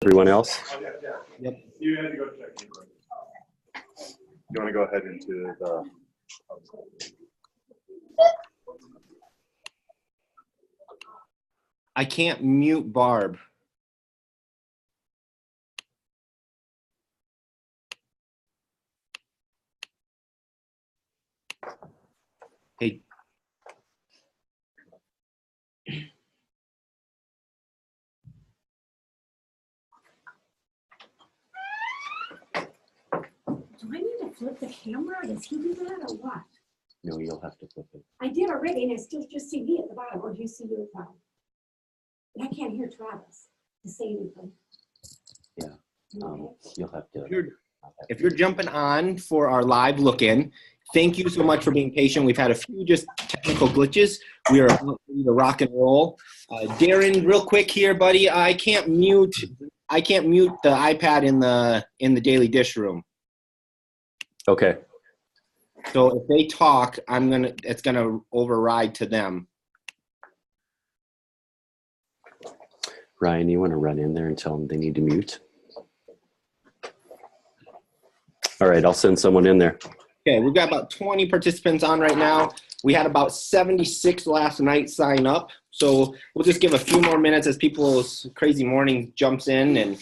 Everyone else? Yep. You had to go check. You want to go ahead into the. I can't mute Barb. Hey. Do I need to flip the camera? Does he do that or what? No, you'll have to flip it. I did already, and I still just see me at the bottom, or do you see me at the bottom? But I can't hear Travis to say anything. Yeah, you'll have to. If you're jumping on for our live look-in, thank you so much for being patient. We've had a few just technical glitches. We are ready to rock and roll. Darren, real quick here, buddy. I can't mute the iPad in the daily dish room. Okay. So if they talk, it's gonna override to them. Ryan, you want to run in there and tell them they need to mute? All right, I'll send someone in there. Okay, we've got about 20 participants on right now. We had about 76 last night sign up. So we'll just give a few more minutes as people's crazy morning jumps in. And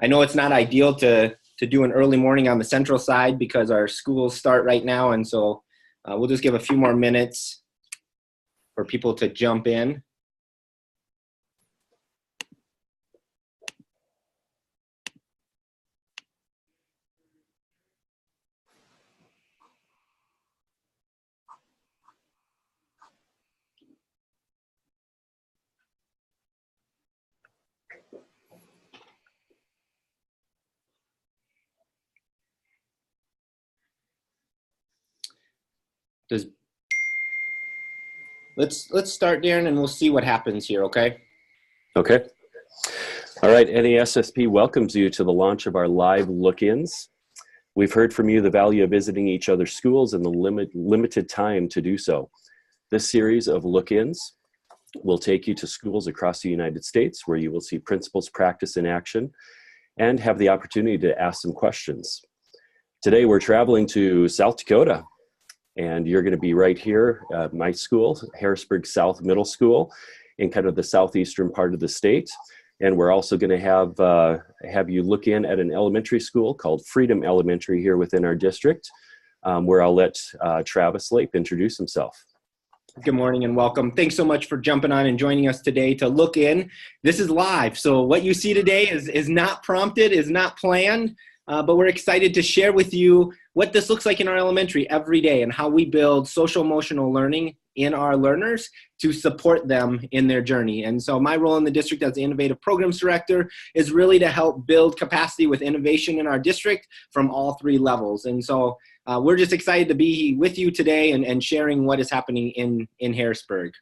I know it's not ideal to do an early morning on the central side because our schools start right now. And so we'll just give a few more minutes for people to jump in. Let's start, Darren, and we'll see what happens here, okay? Okay. All right, NASSP welcomes you to the launch of our live look-ins. We've heard from you the value of visiting each other's schools and the limited time to do so. This series of look-ins will take you to schools across the United States where you will see principals practice in action and have the opportunity to ask some questions. Today we're traveling to South Dakota, and you're going to be right here at my school, Harrisburg South Middle School, in kind of the southeastern part of the state. And we're also going to have you look in at an elementary school called Freedom Elementary here within our district, where I'll let Travis Lape introduce himself. Good morning and welcome. Thanks so much for jumping on and joining us today to look in. This is live, so what you see today is not prompted, is not planned, but we're excited to share with you what this looks like in our elementary every day and how we build social emotional learning in our learners to support them in their journey. And so my role in the district as the Innovative Programs Director is really to help build capacity with innovation in our district from all three levels. And so we're just excited to be with you today and sharing what is happening in Harrisburg.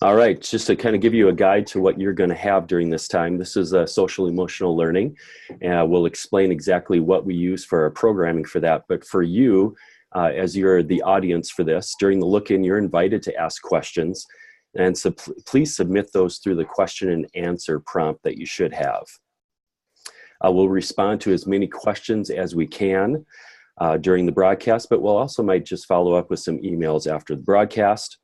All right, just to kind of give you a guide to what you're going to have during this time. This is social emotional learning, and we'll explain exactly what we use for our programming for that. But for you, as you're the audience for this, during the look-in, you're invited to ask questions. And so please submit those through the question and answer prompt that you should have. We'll respond to as many questions as we can during the broadcast, but we'll also might just follow up with some emails after the broadcast.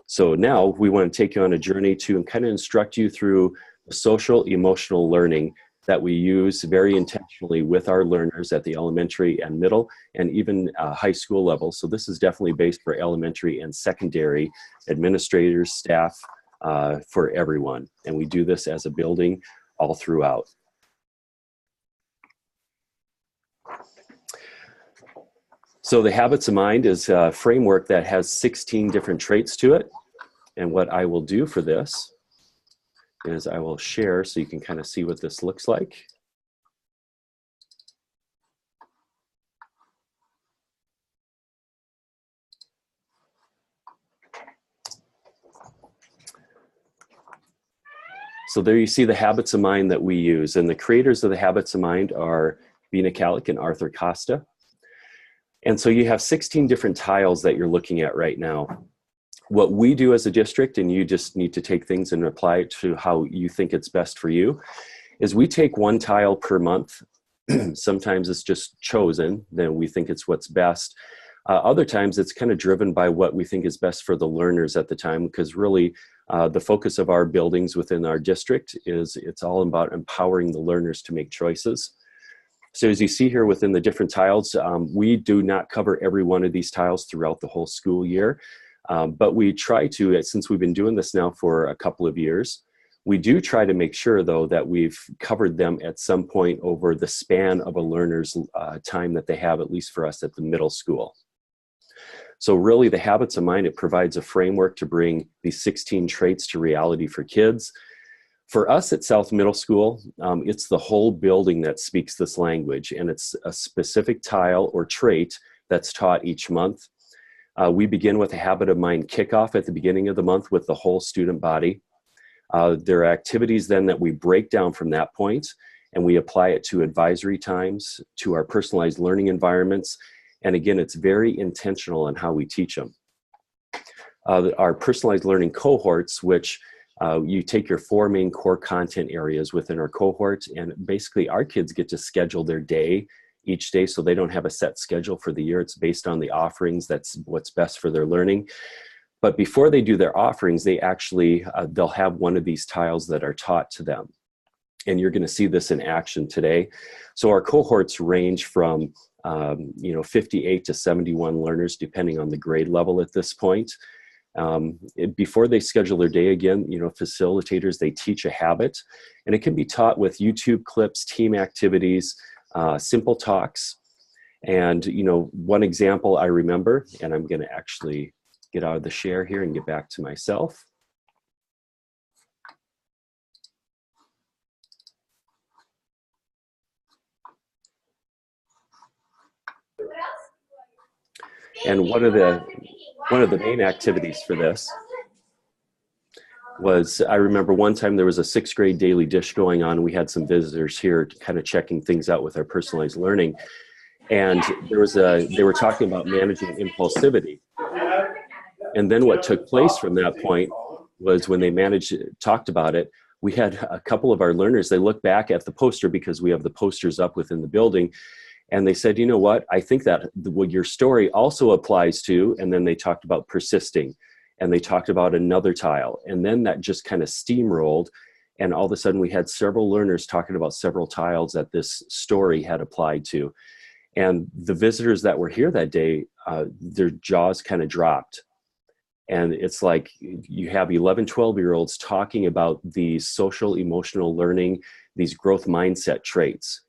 So now we want to take you on a journey to kind of instruct you through the social emotional learning that we use very intentionally with our learners at the elementary and middle and even high school level. So this is definitely based for elementary and secondary administrators, staff, for everyone. And we do this as a building all throughout. So the Habits of Mind is a framework that has 16 different traits to it. And what I will do for this is I will share so you can kind of see what this looks like. So there you see the habits of mind that we use. And the creators of the habits of mind are Bina Kalik and Arthur Costa. And so you have 16 different tiles that you're looking at right now. What we do as a district, and you just need to take things and apply it to how you think it's best for you, is we take one tile per month. Sometimes it's just chosen, then we think it's what's best. Other times it's kind of driven by what we think is best for the learners at the time, because really the focus of our buildings within our district is it's all about empowering the learners to make choices. So as you see here within the different tiles, we do not cover every one of these tiles throughout the whole school year, but we try to, since we've been doing this now for a couple of years, we do try to make sure, though, that we've covered them at some point over the span of a learner's time that they have, at least for us at the middle school. So really, the Habits of Mind, it provides a framework to bring these 16 traits to reality for kids. For us at South Middle School, it's the whole building that speaks this language, and it's a specific tile or trait that's taught each month. We begin with a Habit of Mind kickoff at the beginning of the month with the whole student body. There are activities then that we break down from that point, and we apply it to advisory times, to our personalized learning environments, and again, it's very intentional on how we teach them. Our personalized learning cohorts, which you take your 4 main core content areas within our cohort, and basically our kids get to schedule their day each day, so they don't have a set schedule for the year. It's based on the offerings. That's what's best for their learning. But before they do their offerings, they actually, they'll have one of these tiles that are taught to them. And you're going to see this in action today. So our cohorts range from 58 to 71 learners, depending on the grade level at this point. Before they schedule their day, again, facilitators, they teach a habit, and it can be taught with YouTube clips, team activities, simple talks. And, one example I remember, and I'm going to actually get out of the share here and get back to myself. And one of the main activities for this was, I remember one time there was a 6th grade daily dish going on. We had some visitors here kind of checking things out with our personalized learning. And they were talking about managing impulsivity. And then what took place from that point was when they talked about it, we had a couple of our learners, they looked back at the poster, because we have the posters up within the building, and they said, you know what, I think that what your story also applies to, and then they talked about persisting, and they talked about another tile, and then that just kind of steamrolled, and all of a sudden we had several learners talking about several tiles that this story had applied to. And the visitors that were here that day, their jaws kind of dropped. And it's like you have 11, 12-year-olds talking about these social emotional learning, these growth mindset traits.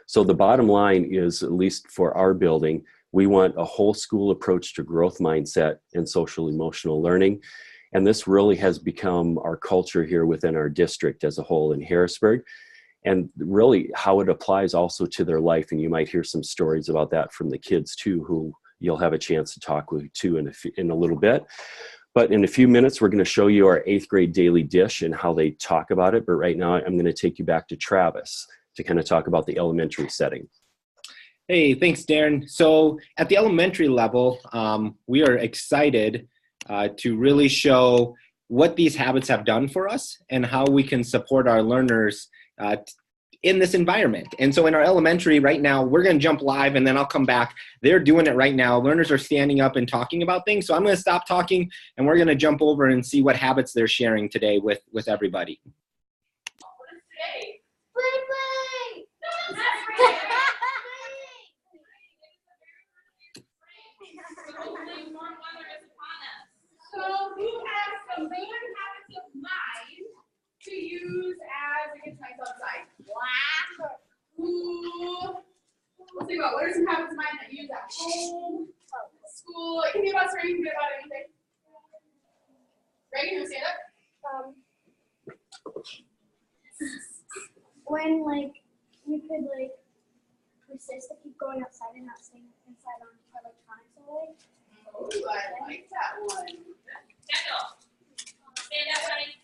So the bottom line is, at least for our building, we want a whole school approach to growth mindset and social emotional learning. And this really has become our culture here within our district as a whole in Harrisburg, and really how it applies also to their life. And you might hear some stories about that from the kids too, who you'll have a chance to talk with too in a little bit. But in a few minutes, we're going to show you our 8th grade daily dish and how they talk about it. But right now, I'm going to take you back to Travis to kind of talk about the elementary setting. Hey, thanks, Darren. So at the elementary level, we are excited to really show what these habits have done for us and how we can support our learners in this environment. And so in our elementary right now, we're going to jump live, and then I'll come back. They're doing it right now. Learners are standing up and talking about things. So I'm going to stop talking, and we're going to jump over and see what habits they're sharing today with everybody. So who has some random habits of mind to use as it gets nice outside? Wow. Ooh. Let's think about what are some habits of mine that you use at home, school. It can be about swimming, it can be about anything. Reagan, you want to stand up? When we could persist to keep going outside and not staying inside on electronics all day. Oh, I like that one. Kendall, stand up, honey.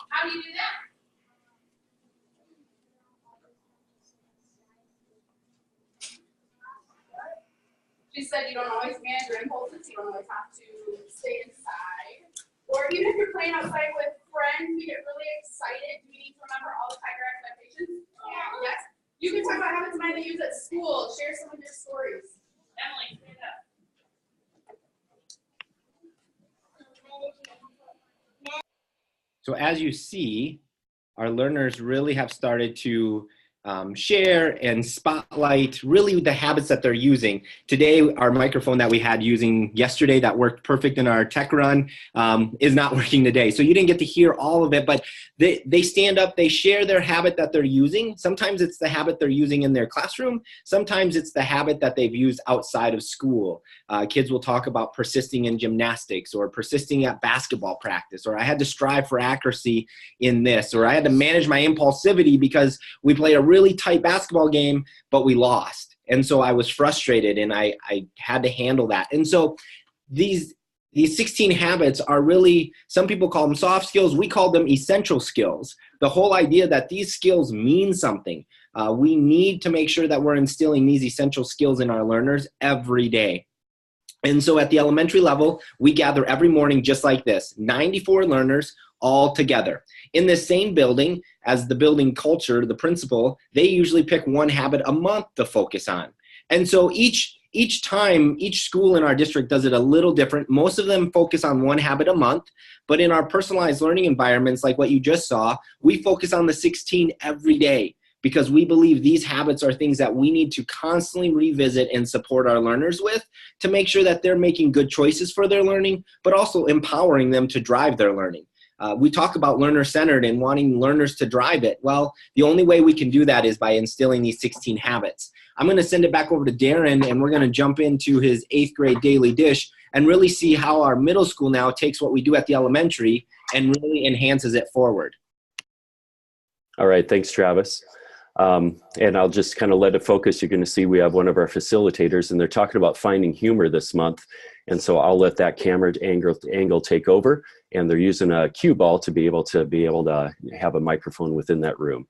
How do you do that? She said you don't always manage your impulses, you don't always have to stay inside. Or even if you're playing outside with friends, we get really excited. Do we need to remember all the tiger expectations? Yeah. Yes. You can talk about habits of mine that you use at school. Share some of your stories. Emily, stand up. So as you see, our learners really have started to share and spotlight really the habits that they're using. Today, our microphone that we had using yesterday that worked perfect in our tech run is not working today. So you didn't get to hear all of it, but they stand up, they share their habit that they're using. Sometimes it's the habit they're using in their classroom. Sometimes it's the habit that they've used outside of school. Kids will talk about persisting in gymnastics or persisting at basketball practice, or I had to strive for accuracy in this, or I had to manage my impulsivity because we played a really tight basketball game, but we lost. And so I was frustrated and I had to handle that. And so these 16 habits are really, some people call them soft skills. We call them essential skills. The whole idea that these skills mean something. We need to make sure that we're instilling these essential skills in our learners every day. And so at the elementary level, we gather every morning just like this, 94 learners all together. In this same building, as the building culture, the principal, they usually pick one habit a month to focus on. And so each time, each school in our district does it a little different. Most of them focus on one habit a month, but in our personalized learning environments, like what you just saw, we focus on the 16 every day, because we believe these habits are things that we need to constantly revisit and support our learners with to make sure that they're making good choices for their learning, but also empowering them to drive their learning. We talk about learner-centered and wanting learners to drive it. Well, the only way we can do that is by instilling these 16 habits. I'm going to send it back over to Darren, and we're going to jump into his 8th grade daily dish and really see how our middle school now takes what we do at the elementary and really enhances it forward. All right, thanks, Travis. And I'll just kind of let it focus. You're going to see we have one of our facilitators, and they're talking about finding humor this month. And so I'll let that camera angle take over. And they're using a cue ball to be able to have a microphone within that room.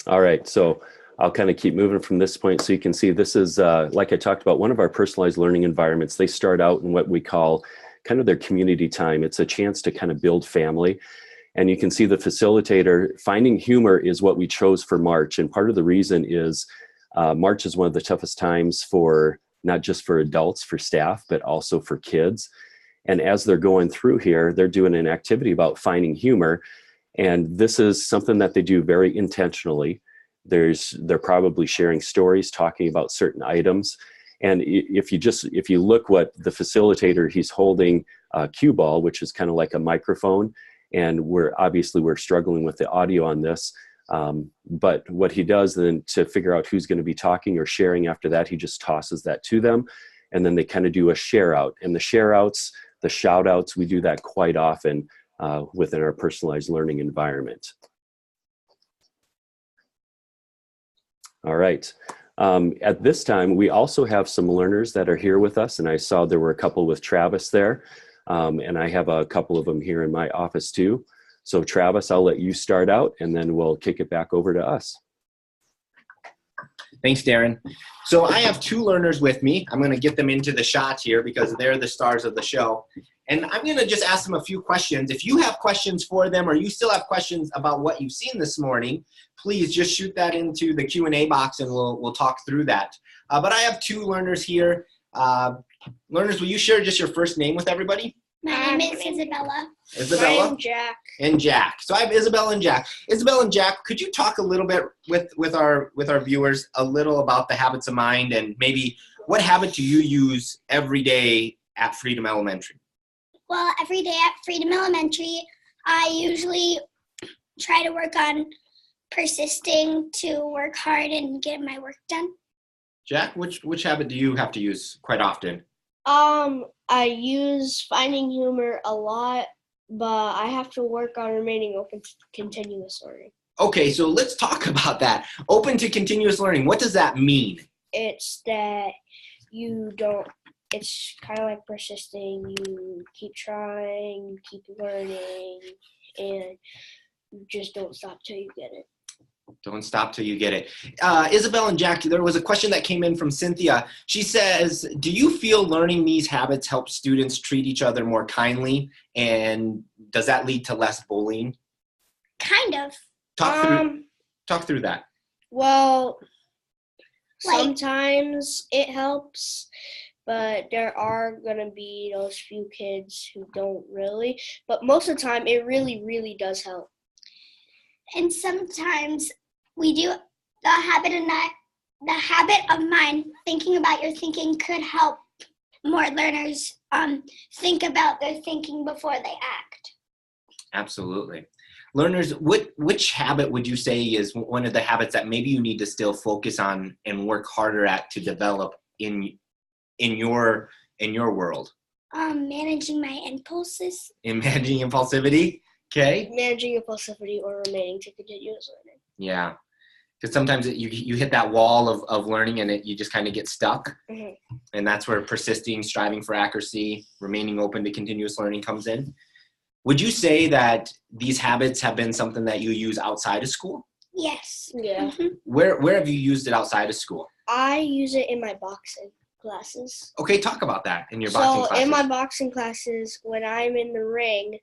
All right, so I'll kind of keep moving from this point so you can see this is, like I talked about, one of our personalized learning environments. They start out in what we call kind of their community time. It's a chance to kind of build family. And you can see the facilitator, finding humor is what we chose for March. And part of the reason is March is one of the toughest times for, not just for adults, for staff, but also for kids. And as they're going through here, they're doing an activity about finding humor. And this is something that they do very intentionally. They're probably sharing stories, talking about certain items. And if you look what the facilitator, he's holding a cue ball, which is kind of like a microphone. And we're struggling with the audio on this. But what he does then to figure out who's going to be talking or sharing after that, he just tosses that to them. And then they kind of do a share out. And the share outs, the shout outs, we do that quite often within our personalized learning environment. All right. At this time, we also have some learners that are here with us, and I saw there were a couple with Travis there, and I have a couple of them here in my office too. So Travis, I'll let you start out, and then we'll kick it back over to us. Thanks, Darren. So I have 2 learners with me. I'm going to get them into the shot here because they're the stars of the show. And I'm going to just ask them a few questions. If you have questions for them or you still have questions about what you've seen this morning, please just shoot that into the Q&A box and we'll talk through that. But I have 2 learners here. Learners, will you share just your first name with everybody? My name is Isabella. Isabella? I'm Jack. And Jack. So I have Isabella and Jack. Isabella and Jack, could you talk a little bit with our viewers a little about the habits of mind and maybe what habit do you use every day at Freedom Elementary? Well, every day at Freedom Elementary, I usually try to work on persisting to work hard and get my work done. Jack, which habit do you have to use quite often? I use finding humor a lot, but I have to work on remaining open to continuous learning. Okay, so let's talk about that. Open to continuous learning. What does that mean? It's that it's kind of like persisting. You keep trying, you keep learning, and you just don't stop till you get it. Don't stop till you get it. Isabel and Jack, there was a question that came in from Cynthia. She says, do you feel learning these habits helps students treat each other more kindly? And does that lead to less bullying? Kind of. Talk through that. Well, Like- sometimes it helps, but there are going to be those few kids who don't really. But most of the time, it really, really does help. And sometimes we do the habit of mind, thinking about your thinking could help more learners think about their thinking before they act. Absolutely. Learners, which habit would you say is one of the habits that maybe you need to still focus on and work harder at to develop in your world? Managing my impulses. In managing impulsivity? Okay. Managing impulsivity or remaining to continuous learning. Yeah. Because sometimes you hit that wall of learning and you just kind of get stuck. Mhm. And that's where persisting, striving for accuracy, remaining open to continuous learning comes in. Would you say that these habits have been something that you use outside of school? Yes. Yeah. Mhm. Where have you used it outside of school? I use it in my boxing classes. Okay, talk about that in your boxing So classes. in my boxing classes, when I'm in the ring,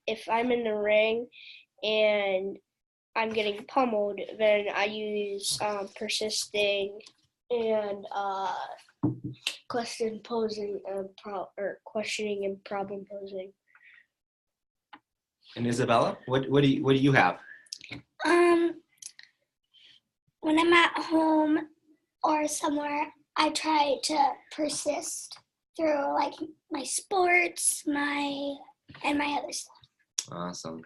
if I'm in the ring and I'm getting pummeled, then I use persisting and question posing or questioning and problem posing. And Isabella, what do you have? When I'm at home or somewhere, I try to persist through like my sports, my other stuff. Awesome.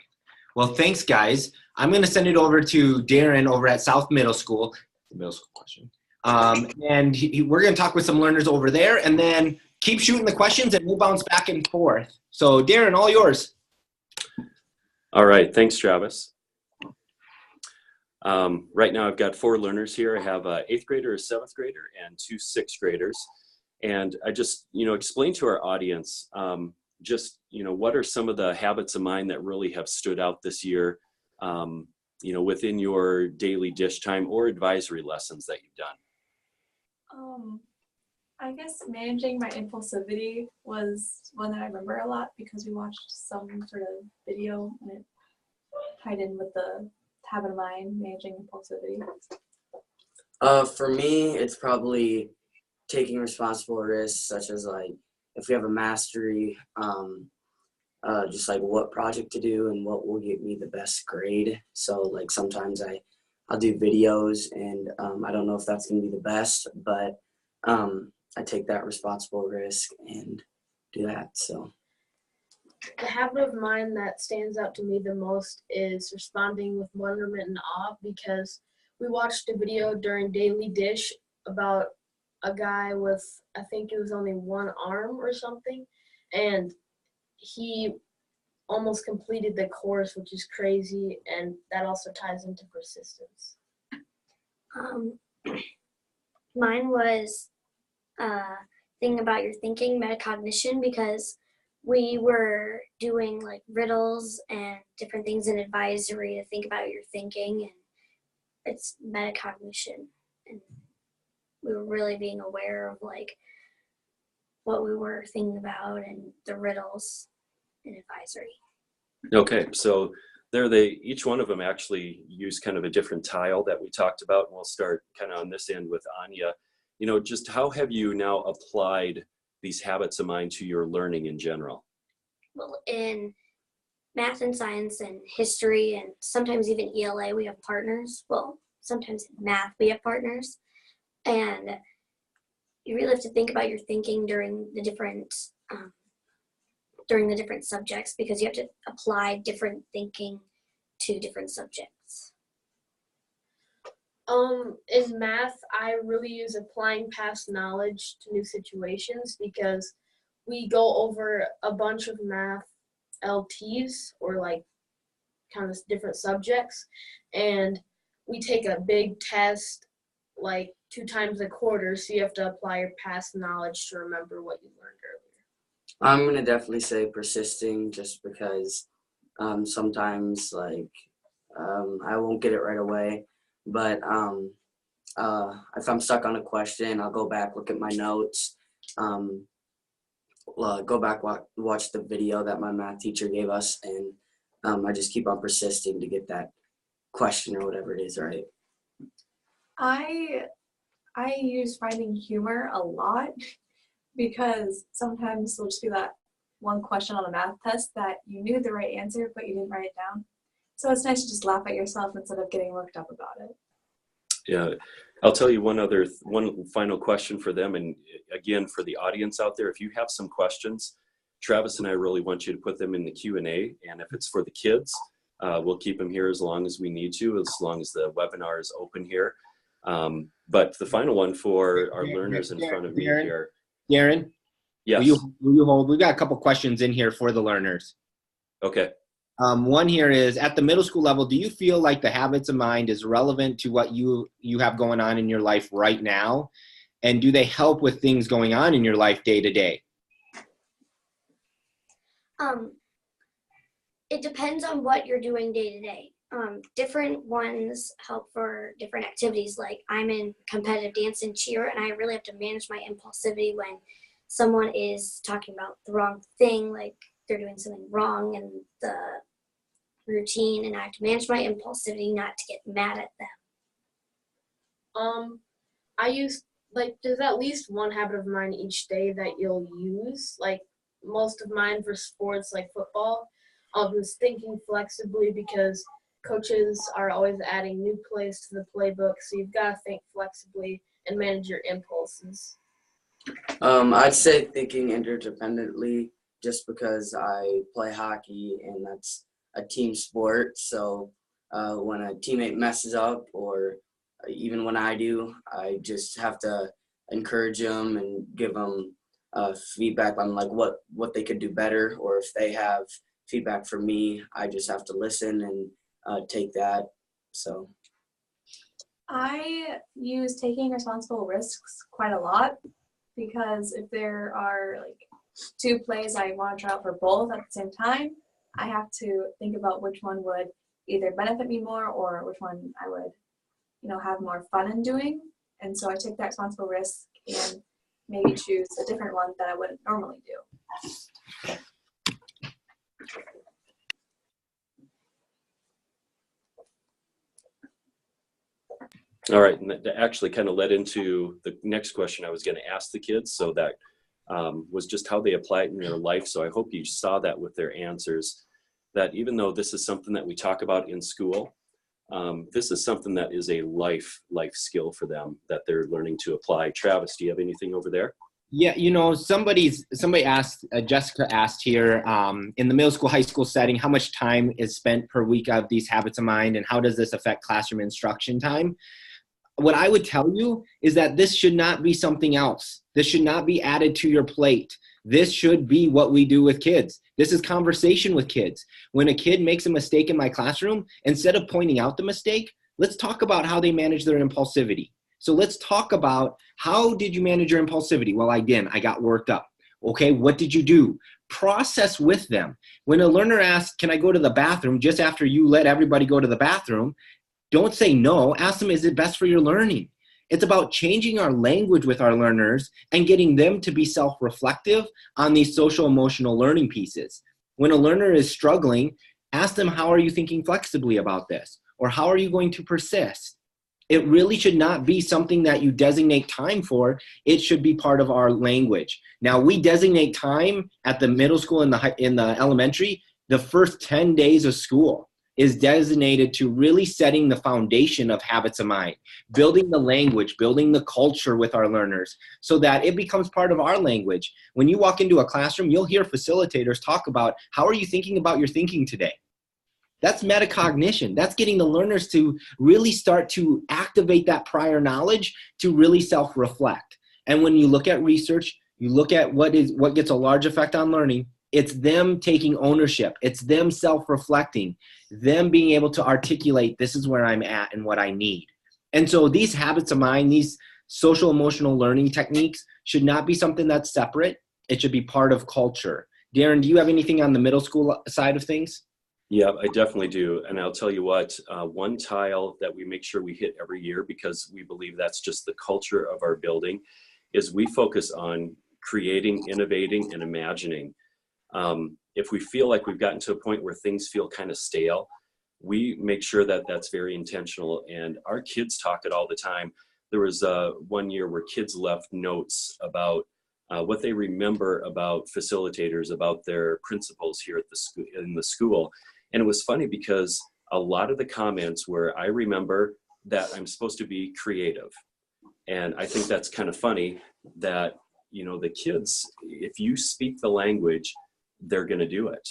Well, thanks, guys. I'm going to send it over to Darren over at South Middle School. Middle school question. And we're going to talk with some learners over there, and then keep shooting the questions, and we'll bounce back and forth. So, Darren, all yours. All right, thanks, Travis. Right now I've got 4 learners here. I have an 8th grader, a 7th grader, and 2 6th graders. And I just, explain to our audience, what are some of the habits of mine that really have stood out this year, within your daily dish time or advisory lessons that you've done? I guess managing my impulsivity was one that I remember a lot because we watched some sort of video and it tied in with the habit of mind, managing impulsivity. For me, it's probably taking responsible risks, such as like if we have a mastery, just like what project to do and what will get me the best grade. So like sometimes I'll do videos and I don't know if that's going to be the best, but I take that responsible risk and do that. So the habit of mine that stands out to me the most is responding with wonderment and awe, because we watched a video during Daily Dish about a guy with, I think it was only one arm or something, and he almost completed the course, which is crazy, and that also ties into persistence. Mine was thinking about your thinking, metacognition, because we were doing like riddles and different things in advisory to think about your thinking, and it's metacognition, and we were really being aware of like what we were thinking about and the riddles in advisory. Okay, so each one of them actually use kind of a different tile that we talked about, and we'll start kind of on this end with Anya. Just how have you now applied these habits of mine to your learning in general? Well, in math and science and history and sometimes even ELA, we have partners. Well, sometimes in math we have partners, and you really have to think about your thinking during the different subjects, because you have to apply different thinking to different subjects. In math, I really use applying past knowledge to new situations because we go over a bunch of math LTs or like kind of different subjects, and we take a big test like 2 times a quarter, so you have to apply your past knowledge to remember what you learned earlier. I'm gonna definitely say persisting, just because sometimes like I won't get it right away, but if I'm stuck on a question, I'll go back, look at my notes, go back, watch the video that my math teacher gave us, and I just keep on persisting to get that question or whatever it is right. I use finding humor a lot because sometimes there'll just be that one question on a math test that you knew the right answer, but you didn't write it down. So it's nice to just laugh at yourself instead of getting worked up about it. Yeah, I'll tell you one final question for them. And again, for the audience out there, if you have some questions, Travis and I really want you to put them in the Q&A. And if it's for the kids, we'll keep them here as long as we need to, as long as the webinar is open here. But the final one for our learners in front of me here. Darren? Yes. Will you hold? We've got a couple questions in here for the learners. Okay. One here is, at the middle school level, do you feel like the habits of mind is relevant to what you have going on in your life right now? And do they help with things going on in your life day to day? It depends on what you're doing day to day. Different ones help for different activities. Like I'm in competitive dance and cheer, and I really have to manage my impulsivity when someone is talking about the wrong thing, like they're doing something wrong in the routine, and I have to manage my impulsivity not to get mad at them. I use, like, there's at least one habit of mine each day that you'll use. Like most of mine for sports, like football, is thinking flexibly because coaches are always adding new plays to the playbook, so you've got to think flexibly and manage your impulses. I'd say thinking interdependently, just because I play hockey and that's a team sport. So when a teammate messes up, or even when I do, I just have to encourage them and give them feedback on like what they could do better, or if they have feedback for me, I just have to listen and take that. So I use taking responsible risks quite a lot, because if there are like 2 plays I want to try out for both at the same time, I have to think about which one would either benefit me more or which one I would, have more fun in doing. And so I take that responsible risk and maybe choose a different one that I wouldn't normally do. All right, and that actually kind of led into the next question I was going to ask the kids. So that was just how they apply it in their life. So I hope you saw that with their answers, that even though this is something that we talk about in school, this is something that is a life skill for them that they're learning to apply. Travis, do you have anything over there? Yeah, somebody asked, Jessica asked here, in the middle school, high school setting, how much time is spent per week of these habits of mind, and how does this affect classroom instruction time? What I would tell you is that this should not be something else. This should not be added to your plate. This should be what we do with kids. This is conversation with kids. When a kid makes a mistake in my classroom, instead of pointing out the mistake, let's talk about how they manage their impulsivity. So let's talk about, how did you manage your impulsivity? Well, I didn't. I got worked up. Okay, what did you do? Process with them. When a learner asks, can I go to the bathroom, just after you let everybody go to the bathroom, don't say no. Ask them, is it best for your learning? It's about changing our language with our learners and getting them to be self-reflective on these social emotional learning pieces. When a learner is struggling, ask them, how are you thinking flexibly about this? Or how are you going to persist? It really should not be something that you designate time for. It should be part of our language. Now, we designate time at the middle school and in the elementary. The first 10 days of school is designated to really setting the foundation of habits of mind, building the language, building the culture with our learners so that it becomes part of our language. When you walk into a classroom, you'll hear facilitators talk about, how are you thinking about your thinking today? That's metacognition. That's getting the learners to really start to activate that prior knowledge to really self-reflect. And when you look at research, you look at what gets a large effect on learning, it's them taking ownership. It's them self-reflecting, them being able to articulate, this is where I'm at and what I need. And so these habits of mind, these social emotional learning techniques should not be something that's separate. It should be part of culture. Darren, do you have anything on the middle school side of things? Yeah, I definitely do. And I'll tell you what, one tile that we make sure we hit every year, because we believe that's just the culture of our building, is we focus on creating, innovating, and imagining. If we feel like we've gotten to a point where things feel kind of stale, we make sure that that's very intentional. And our kids talk it all the time. There was one year where kids left notes about what they remember about facilitators, about their principals here at in the school. And it was funny because a lot of the comments were, I remember that I'm supposed to be creative. And I think that's kind of funny that, you know, the kids, if you speak the language, they're going to do it.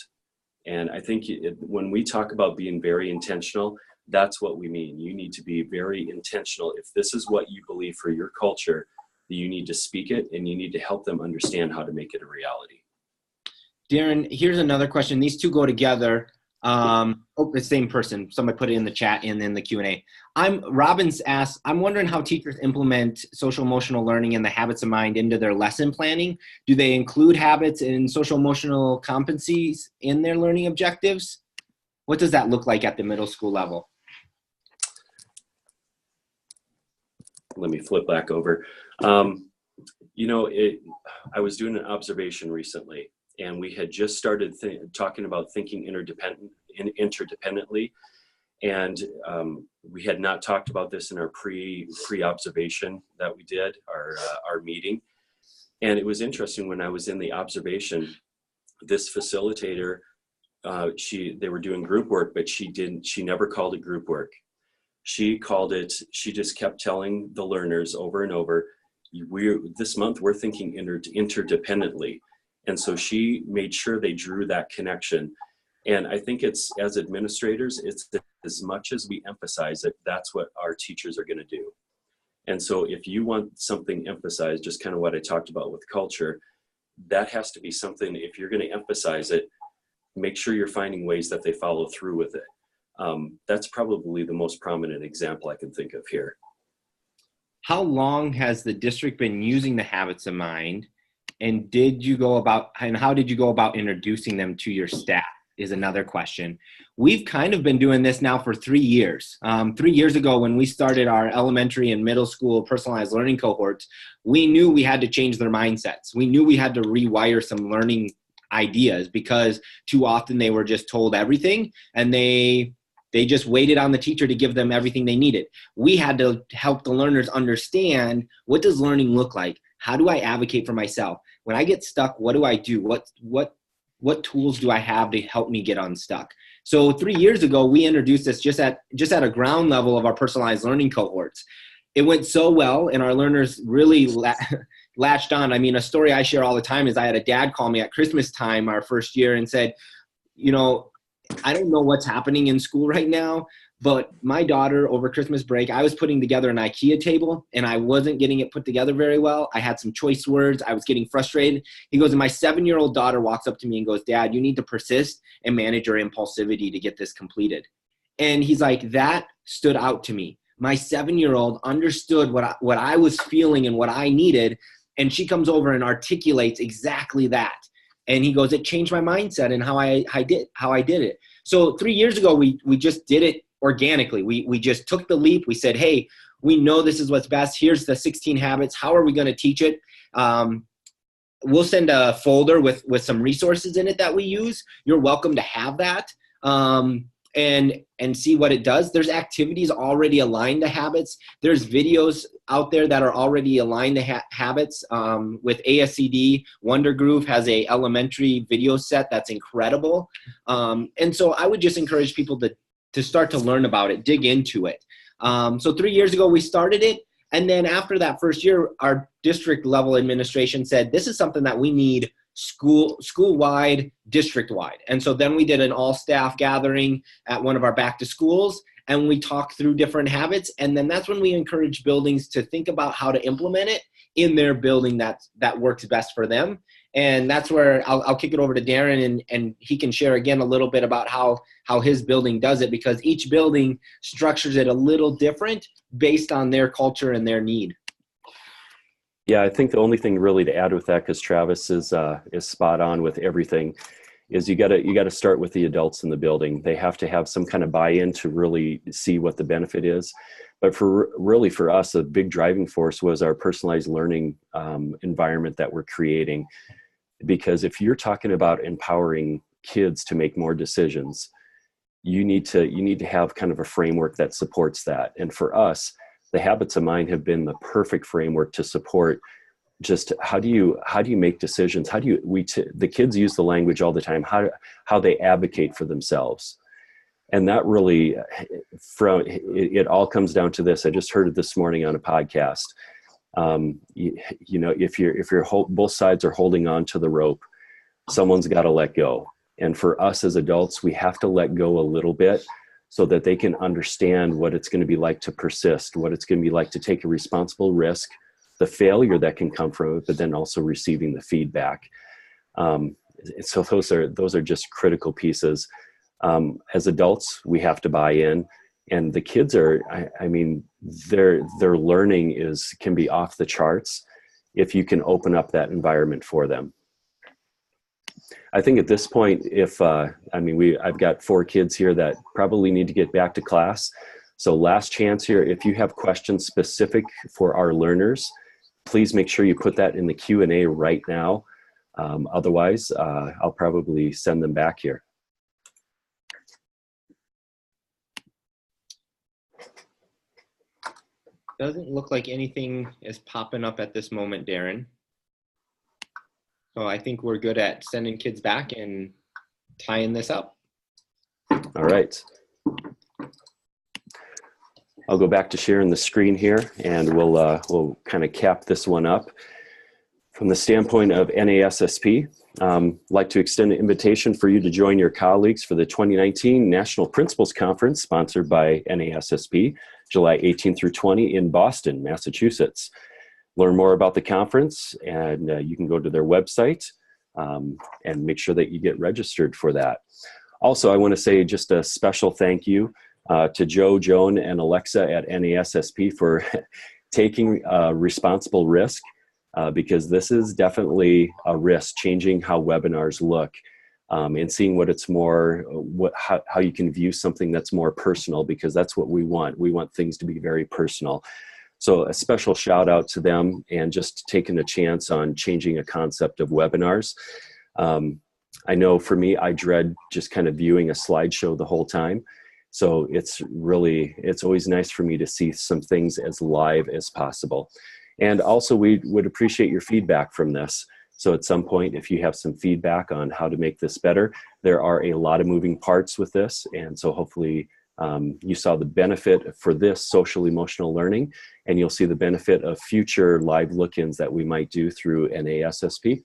And I think when we talk about being very intentional, that's what we mean. You need to be very intentional. If this is what you believe for your culture, you need to speak it, and you need to help them understand how to make it a reality. Darren, here's another question. These two go together. The same person. Somebody put it in the chat and in the Q&A. Robbins asked, I'm wondering how teachers implement social emotional learning and the habits of mind into their lesson planning. Do they include habits and social emotional competencies in their learning objectives? What does that look like at the middle school level? Let me flip back over. You know, I was doing an observation recently, and we had just started talking about thinking interdependently. And we had not talked about this in our pre-observation that we did, our meeting. And it was interesting, when I was in the observation, this facilitator, they were doing group work, but she never called it group work. She just kept telling the learners over and over, this month we're thinking interdependently. And so she made sure they drew that connection. And I think it's, as administrators, it's as much as we emphasize it, that's what our teachers are going to do. And so if you want something emphasized, just kind of what I talked about with culture, that has to be something, if you're going to emphasize it, make sure you're finding ways that they follow through with it. That's probably the most prominent example I can think of here. How long has the district been using the habits of mind? And how did you go about introducing them to your staff is another question. We've kind of been doing this now for 3 years. 3 years ago, when we started our elementary and middle school personalized learning cohorts, we knew we had to change their mindsets. We knew we had to rewire some learning ideas, because too often they were just told everything, and they just waited on the teacher to give them everything they needed. We had to help the learners understand, what does learning look like? How do I advocate for myself? When I get stuck, what do I do? What tools do I have to help me get unstuck? So 3 years ago, we introduced this just at a ground level of our personalized learning cohorts. It went so well, and our learners really latched on. I mean, a story I share all the time is I had a dad call me at Christmas time our first year and said, you know, I don't know what's happening in school right now, but my daughter, over Christmas break, I was putting together an IKEA table, and I wasn't getting it put together very well. I had some choice words. I was getting frustrated. He goes, and my 7-year-old daughter walks up to me and goes, Dad, you need to persist and manage your impulsivity to get this completed. And he's like, that stood out to me. My 7-year-old understood what I was feeling and what I needed, and she comes over and articulates exactly that. And he goes, it changed my mindset and how I did it. So 3 years ago, we just did it organically. We just took the leap. We said, hey, we know this is what's best. Here's the 16 habits. How are we going to teach it? We'll send a folder with some resources in it that we use. You're welcome to have that and see what it does. There's activities already aligned to habits. There's videos out there that are already aligned to habits. With ASCD, Wonder Groove has a elementary video set that's incredible. And so I would just encourage people to start to learn about it, dig into it. So 3 years ago, we started it. And then after that first year, our district level administration said, this is something that we need school-wide, district-wide. And so then we did an all-staff gathering at one of our back to schools, and we talked through different habits. And then that's when we encourage buildings to think about how to implement it in their building that works best for them. And that's where I'll kick it over to Darren, and he can share again a little bit about how his building does it, because each building structures it a little different based on their culture and their need. Yeah, I think the only thing really to add with that, because Travis is spot on with everything, is you got to start with the adults in the building. They have to have some kind of buy-in to really see what the benefit is. But for us, a big driving force was our personalized learning environment that we're creating. Because if you're talking about empowering kids to make more decisions, you need to have kind of a framework that supports that. And for us, the Habits of Mind have been the perfect framework to support just how do you make decisions? How do the kids use the language all the time, how they advocate for themselves. And that really, it all comes down to this. I just heard it this morning on a podcast. If both sides are holding on to the rope, someone's got to let go. And for us as adults, we have to let go a little bit so that they can understand what it's going to be like to persist, what it's going to be like to take a responsible risk, the failure that can come from it, but then also receiving the feedback. So those are just critical pieces. As adults, we have to buy in, and the kids are, their learning can be off the charts if you can open up that environment for them. I think at this point, I've got 4 kids here that probably need to get back to class. So last chance here, if you have questions specific for our learners, please make sure you put that in the Q&A right now. Otherwise, I'll probably send them back here. Doesn't look like anything is popping up at this moment, Darren. So I think we're good at sending kids back and tying this up. All right. I'll go back to sharing the screen here, and we'll kind of cap this one up. From the standpoint of NASSP, I'd like to extend an invitation for you to join your colleagues for the 2019 National Principals Conference, sponsored by NASSP, July 18 through 20 in Boston, Massachusetts. Learn more about the conference, and you can go to their website and make sure that you get registered for that. Also, I want to say just a special thank you to Joe, Joan, and Alexa at NASSP for taking a responsible risk, because this is definitely a risk, changing how webinars look, and seeing what it's more, how you can view something that's more personal, because that's what we want. We want things to be very personal. So a special shout out to them, and just taking a chance on changing a concept of webinars. I know for me, I dread just kind of viewing a slideshow the whole time. So it's always nice for me to see some things as live as possible. And also, we would appreciate your feedback from this. So at some point, if you have some feedback on how to make this better, there are a lot of moving parts with this. And so hopefully you saw the benefit for this social emotional learning, and you'll see the benefit of future live look-ins that we might do through NASSP.